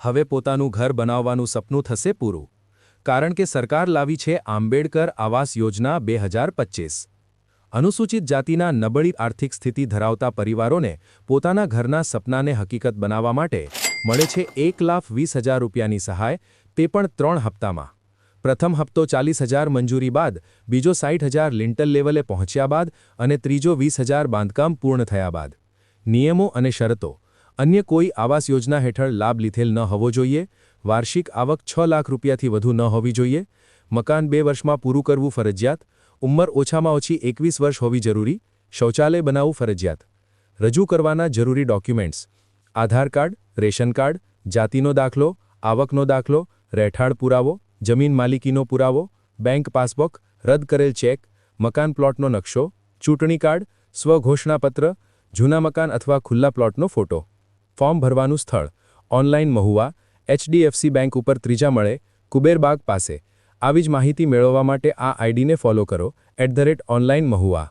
હવે પોતાનું ઘર બનાવવાનું સપનું થશે પૂરું, કારણ કે સરકાર લાવી છે આંબેડકર આવાસ યોજના 2025। અનુસૂચિત જાતિના નબળી આર્થિક સ્થિતિ ધરાવતા પરિવારોને પોતાના ઘરના સપનાને હકીકત બનાવવા માટે મળે છે 1,20,000 રૂપિયાની સહાય, તે પણ 3 હપ્તામાં। પ્રથમ હપ્તો 40,000 મંજૂરી બાદ, બીજો 60,000 લિંટલ લેવલે પહોંચ્યા બાદ અને ત્રીજો 20,000 બાંધકામ પૂર્ણ થયા બાદ। નિયમો અને શરતો: અન્ય કોઈ આવાસ યોજના હેઠળ લાભ લીધેલ ન હોવો જોઈએ, વાર્ષિક આવક 6 લાખ રૂપિયાથી વધુ ન હોવી જોઈએ, મકાન 2 વર્ષમાં પૂરું કરવું ફરજિયાત, ઉંમર ઓછામાં ઓછી 21 વર્ષ હોવી જરૂરી, શૌચાલય બનાવવું ફરજિયાત। રજૂ કરવાના જરૂરી ડોક્યુમેન્ટ્સ: આધાર કાર્ડ, રેશન કાર્ડ, જાતિનો દાખલો, આવકનો દાખલો, રહેઠાણ પુરાવો, જમીન માલિકીનો પુરાવો, બેંક પાસબુક, રદ કરેલ ચેક, મકાન પ્લોટનો નકશો, ચૂંટણી કાર્ડ, સ્વઘોષણાપત્ર, જૂના મકાન અથવા ખુલ્લા પ્લોટનો ફોટો। ફોર્મ ભરવાનું સ્થળ: ઓનલાઈન મહુવા, HDFC બેંક ઉપર ત્રીજા માળે, કુબેરબાગ પાસે। આવી જ માહિતી મેળવવા માટે આ આઈડીને ફોલો કરો @onlinemahua।